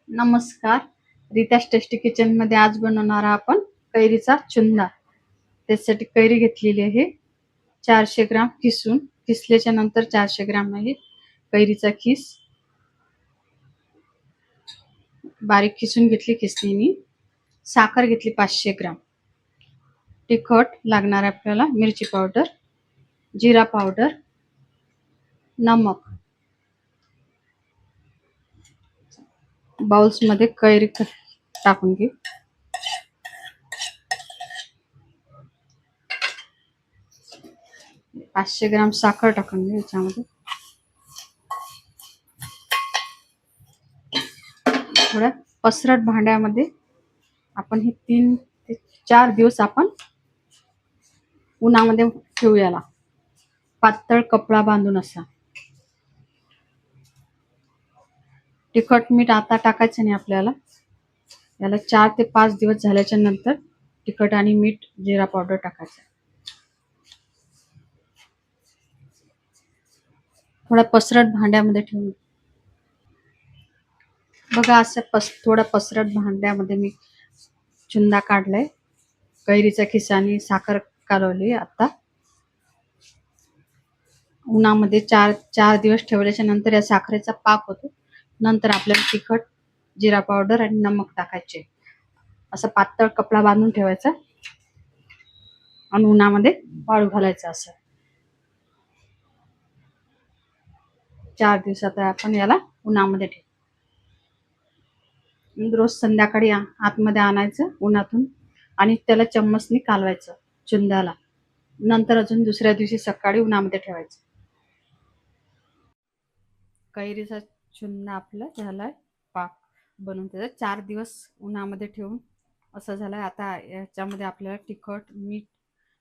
नमस्कार. रिता's tasty kitchen मध्ये आज बनवणार आपण कैरीचा चुंदा. त्यासाठी कैरी घेतलेली आहे 400 ग्राम किसल्याच्या नंतर 400 ग्राम आहे कैरीचा किस बारीक किसून घेतली किसणीने. साखर घेतली 500 ग्राम. तिखट लागणार आपल्याला मिरची पावडर, जिरा पावडर, नमक. बाउल्स मध्ये कैरी टाकून घे. 500 ग्राम साखर टाकून घे याच्यामध्ये. थोड्या पसरट भांड्यामध्ये आपण हे 3 ते 4 दिवस आपण उन्हामध्ये ठेवू. याला पातळ कपडा बांधून असा. तिखट मीठ आता टाकायचं नाही आपल्याला. याला 4 ते 5 दिवस झाल्याच्या नंतर तिखट आणि मीठ, जिरा पावडर टाकायचं. थोडा पसरट भांड्यामध्ये ठेवून बघा. असं थोडा पसरट भांड्यामध्ये मी चुंदा काढलाय. कैरीचा खिसानी साखर कालवली. आता उन्हामध्ये 4 दिवस ठेवल्याच्या नंतर या साखरेचा पाक होतो. नंतर आपल्याला तिखट, जिरा पावडर आणि नमक टाकायचे. असं पातळ कपडा बांधून ठेवायचा आणि उन्हामध्ये वाळू घालायचं. असं 4 दिवसात आपण याला उन्हामध्ये ठेवू. रोज संध्याकाळी आतमध्ये आणायचं उन्हातून आणि त्याला चम्मचनी कालवायचं चुंदाला. नंतर अजून दुसऱ्या दिवशी सकाळी उन्हामध्ये ठेवायचं. कैरीचा चुंदा आपला झालाय पाक बनवून. त्याचा 4 दिवस उन्हामध्ये ठेवून असं झालंय. आता याच्यामध्ये आपल्याला तिखट,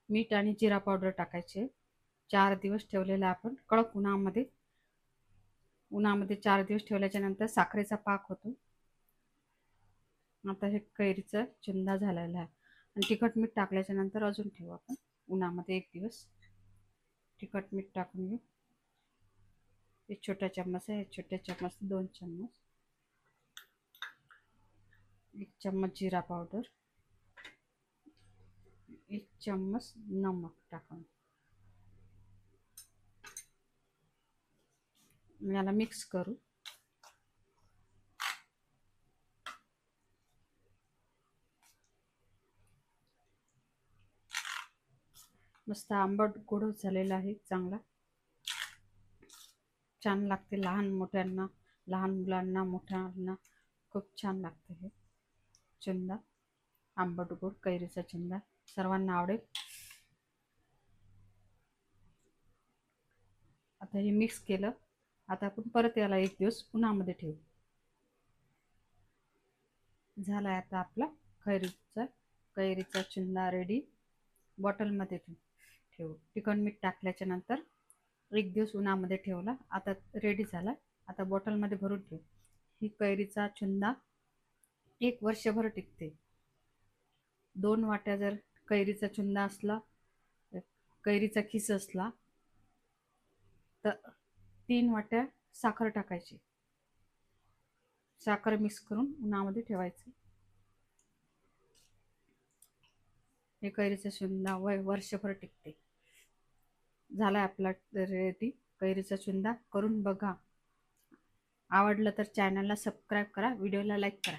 मीठ आणि जिरा पावडर टाकायचे. 4 दिवस ठेवलेला आपण कडक उन्हामध्ये 4 दिवस ठेवल्याच्या नंतर साखरेचा पाक होतो. आता हे कैरीचा चुंदा झालेला आहे. आणि तिखट मीठ टाकल्याच्या नंतर अजून ठेवू आपण उन्हामध्ये 1 दिवस. तिखट मीठ टाकून घेऊ. एक छोटा चम्मच आहे. छोट्या चम्मच 2 चम्मच. 1 चम्मच जिरा पावडर, 1 चम्मच नमक टाकून याला मिक्स करू. मस्त आंबट गोड झालेला आहे. चांगला छान लागते. लहान मुलांना मोठ्यांना खूप छान लागते हे चुंदा. आंबट गोड कैरीचा चुंदा सर्वांना आवडेल. आता हे मिक्स केलं. आता आपण परत याला 1 दिवस उन्हामध्ये ठेवू. झालाय आता आपला कैरीचा चुंदा रेडी. बॉटलमध्ये ठेवू. तिखट मीठ टाकल्याच्या नंतर 1 दिवस उन्हामध्ये ठेवला. आता रेडी झाला. आता बॉटलमध्ये भरून ठेवू. ही कैरीचा चुंदा 1 वर्षभर टिकते. 2 वाट्या जर कैरीचा चुंदा असला, कैरीचा खिस असला तर 3 वाट्या साखर टाकायची. साखर मिक्स करून उन्हामध्ये ठेवायचं. हे कैरीचा चुंदा वर्षभर टिकते. झालाय आपला रेडी कैरीचा चुंदा. करून बघा. आवडलं तर चॅनलला सबस्क्राईब करा, व्हिडिओला लाईक करा.